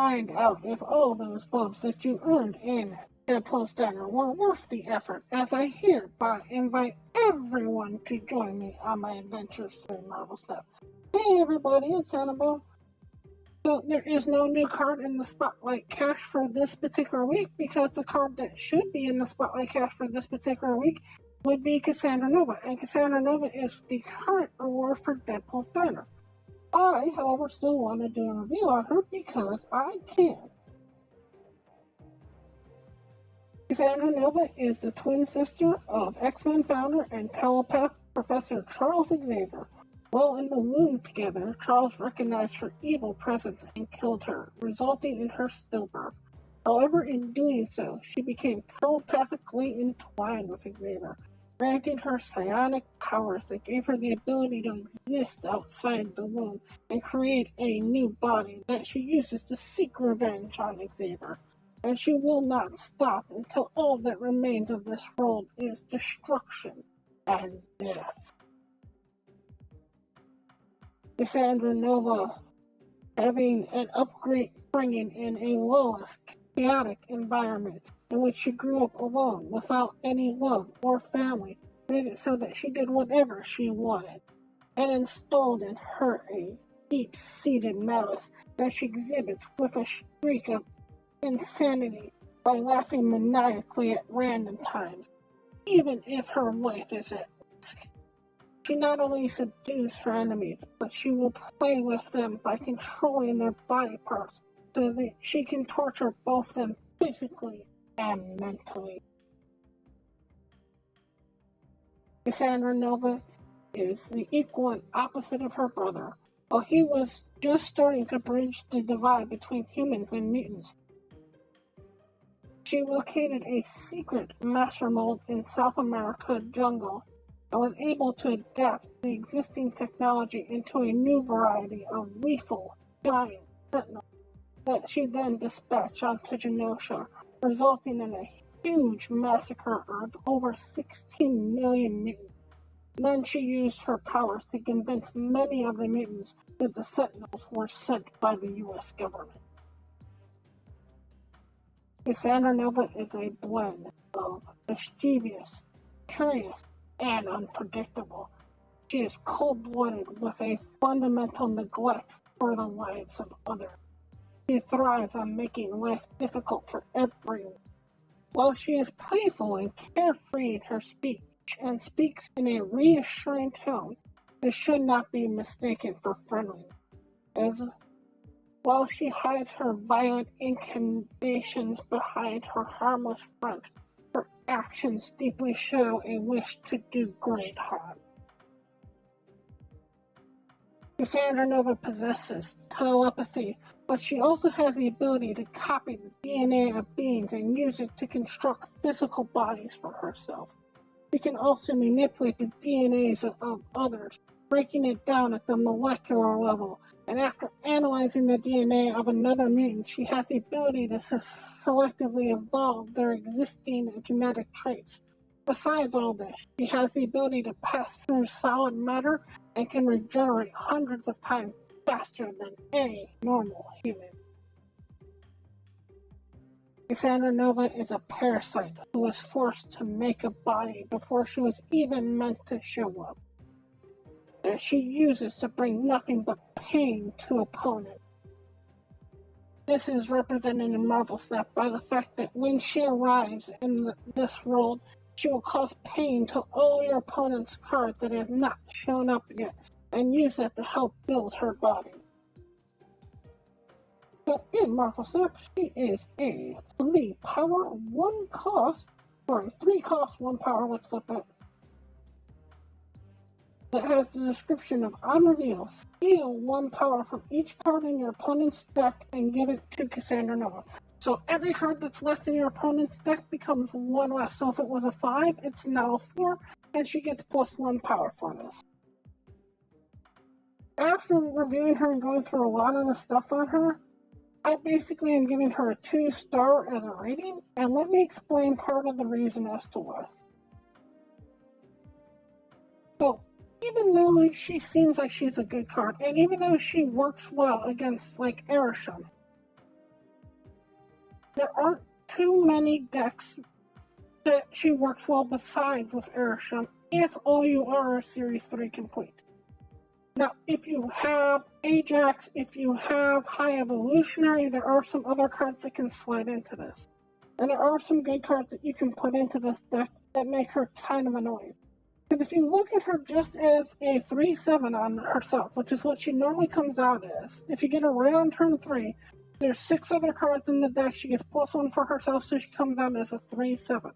find out if all those bumps that you earned in the post diner were worth the effort, as I hereby invite everyone to join me on my adventures through Marvel stuff. Hey everybody, it's Annabelle. So there is no new card in the Spotlight Cache for this particular week, because the card that should be in the Spotlight Cache for this particular week would be Cassandra Nova, and Cassandra Nova is the current reward for Deadpool's banner. I, however, still want to do a review on her because I can. Cassandra Nova is the twin sister of X-Men founder and telepath Professor Charles Xavier. While in the womb together, Charles recognized her evil presence and killed her, resulting in her stillbirth. However, in doing so, she became telepathically entwined with Xavier, granting her psionic powers that gave her the ability to exist outside the womb and create a new body that she uses to seek revenge on Xavier. And she will not stop until all that remains of this world is destruction and death. Cassandra Nova, having an upbringing in a lawless, chaotic environment in which she grew up alone without any love or family, made it so that she did whatever she wanted, and installed in her a deep-seated malice that she exhibits with a streak of insanity by laughing maniacally at random times, even if her life is at risk. She not only subdues her enemies, but she will play with them by controlling their body parts so that she can torture both them physically and mentally. Cassandra Nova is the equal and opposite of her brother. While he was just starting to bridge the divide between humans and mutants, she located a secret master mold in South America jungles and was able to adapt the existing technology into a new variety of lethal giant sentinels that she then dispatched onto Genosha, resulting in a huge massacre of over 16 million mutants. Then she used her powers to convince many of the mutants that the Sentinels were sent by the U.S. government. Cassandra Nova is a blend of mischievous, curious, and unpredictable. She is cold-blooded with a fundamental neglect for the lives of others. She thrives on making life difficult for everyone. While she is playful and carefree in her speech and speaks in a reassuring tone, this should not be mistaken for friendliness. While she hides her violent inclinations behind her harmless front, her actions deeply show a wish to do great harm. Cassandra Nova possesses telepathy, but she also has the ability to copy the DNA of beings and use it to construct physical bodies for herself. She can also manipulate the DNAs of others, breaking it down at the molecular level, and after analyzing the DNA of another mutant, she has the ability to selectively evolve their existing genetic traits. Besides all this, she has the ability to pass through solid matter and can regenerate hundreds of times faster than any normal human. Cassandra Nova is a parasite who was forced to make a body before she was even meant to show up, that she uses to bring nothing but pain to opponents. This is represented in Marvel Snap by the fact that when she arrives in this world, she will cause pain to all your opponent's cards that have not shown up yet, and use that to help build her body. So in Marvel Snap, she is a 3 cost, 1 power, let's flip that. That has the description of on reveal, steal 1 power from each card in your opponent's deck and give it to Cassandra Nova. So every card that's left in your opponent's deck becomes 1 less. So if it was a 5, it's now a 4, and she gets plus 1 power for this. After reviewing her and going through a lot of the stuff on her, I basically am giving her a 2-star as a rating, and let me explain part of the reason as to why. So, even though she seems like she's a good card, and even though she works well against, like, Arishem, there aren't too many decks that she works well besides with Airsham if all you are Series 3 complete. Now, if you have Ajax, if you have High Evolutionary, there are some other cards that can slide into this. And there are some good cards that you can put into this deck that make her kind of annoying. Because if you look at her just as a 3/7 on herself, which is what she normally comes out as, if you get her right on turn 3, there's 6 other cards in the deck. She gets +1 for herself, so she comes out as a 3/7.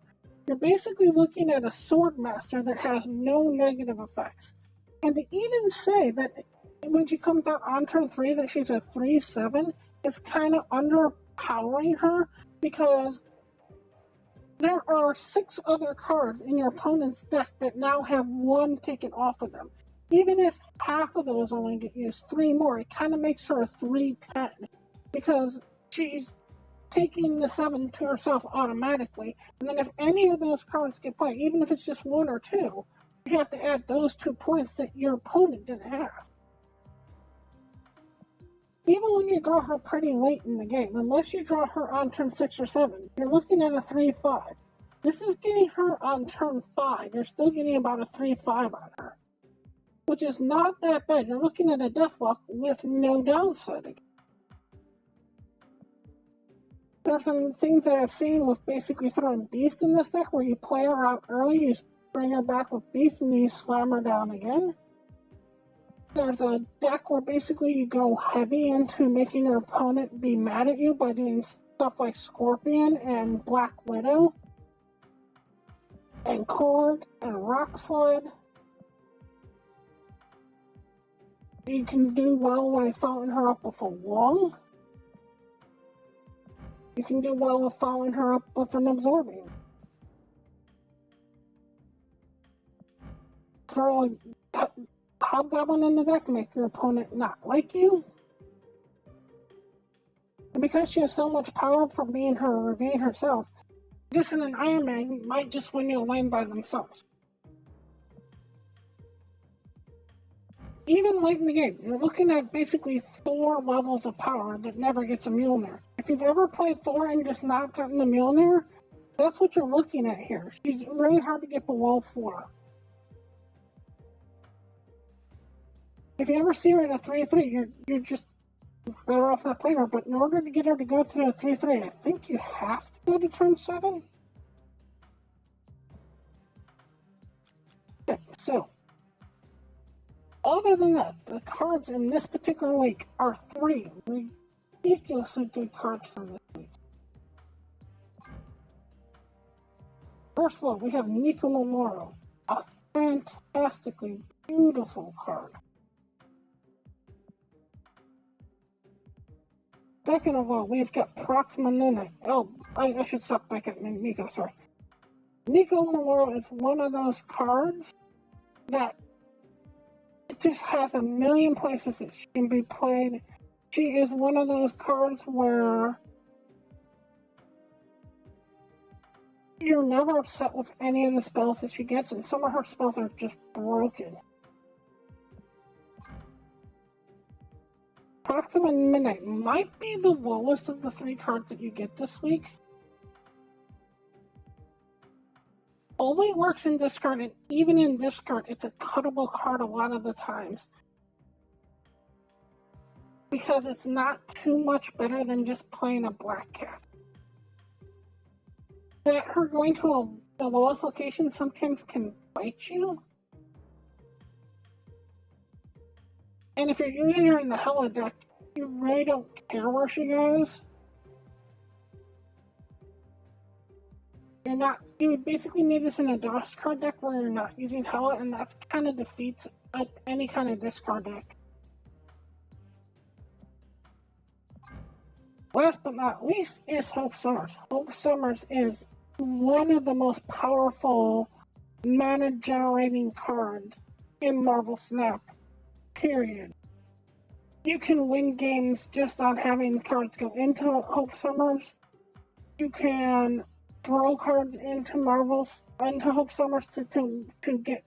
You're basically looking at a Sword Master that has no negative effects. And to even say that when she comes out on turn 3 that she's a 3/7 is kind of underpowering her, because there are 6 other cards in your opponent's deck that now have 1 taken off of them. Even if half of those only get used, 3 more, it kind of makes her a 3/10, because she's taking the 7 to herself automatically, and then if any of those cards get played, even if it's just 1 or 2, you have to add those 2 points that your opponent didn't have. Even when you draw her pretty late in the game, unless you draw her on turn 6 or 7, you're looking at a 3/5. This is getting her on turn 5. You're still getting about a 3/5 on her, which is not that bad. You're looking at a Deathlock with no downside. There are some things that I've seen with basically throwing Beast in this deck, where you play her out early, you bring her back with Beast, and then you slam her down again. There's a deck where basically you go heavy into making your opponent be mad at you by doing stuff like Scorpion and Black Widow and Korg and Rock Slide. You can do well by following her up with a Wall. You can do well with following her up with an Absorbing. Throw a Hobgoblin in the deck, make your opponent not like you. And because she has so much power from being her Ravine herself, this and an Iron Man might just win you a lane by themselves. Even late in the game, you're looking at basically Thor levels of power that never gets a Mjolnir. If you've ever played Thor and just not gotten the Mjolnir, that's what you're looking at here. She's really hard to get below 4. If you ever see her at a 3/3, you're just better off not playing her. But in order to get her to go through a 3/3, I think you have to go to turn 7. Okay, so other than that, the cards in this particular week are 3 ridiculously good cards for this week. First of all, we have Nico Memorial, a fantastically beautiful card. Second of all, we've got Proxima Midnight. Oh, I should stop back at Nico, sorry. Nico Memorial is one of those cards that it just has a million places that she can be played. She is one of those cards where you're never upset with any of the spells that she gets, and some of her spells are just broken. Proxima Midnight might be the lowest of the 3 cards that you get this week. Only works in discard, and even in discard, it's a cuttable card a lot of the times. Because it's not too much better than just playing a Black Cat. That her going to the lowest location sometimes can bite you. And if you're using her in the Hela deck, you really don't care where she goes. You would basically need this in a DOS card deck where you're not using Hela, and that kind of defeats any kind of discard deck. Last but not least is Hope Summers. Hope Summers is one of the most powerful mana generating cards in Marvel Snap, period. You can win games just on having cards go into Hope Summers. You can throw cards into Hope Summers to get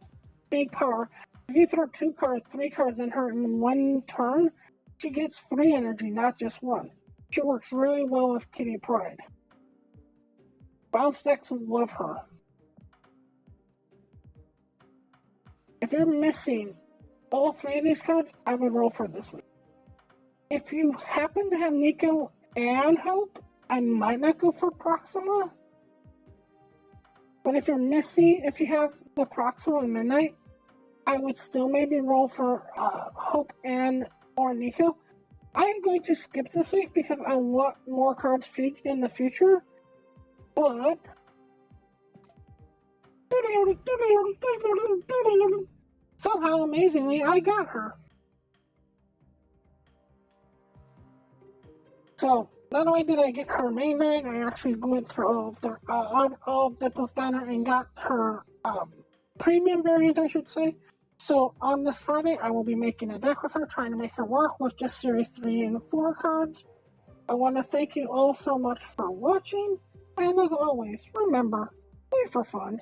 big power. If you throw 2 cards, 3 cards in her in one turn, she gets 3 energy, not just 1. She works really well with Kitty Pryde. Bounce decks love her. If you're missing all three of these cards, I would roll for this week. If you happen to have Nico and Hope, I might not go for Proxima. But if you have the Proxima and Midnight, I would still maybe roll for Hope and or Nico. I am going to skip this week because I want more cards featured in the future. But somehow, amazingly, I got her. So not only did I get her main variant, I actually went through all of the Postana and got her premium variant, I should say. So on this Friday, I will be making a deck with her, trying to make her work with just Series 3 and 4 cards. I want to thank you all so much for watching, and as always, remember, play for fun.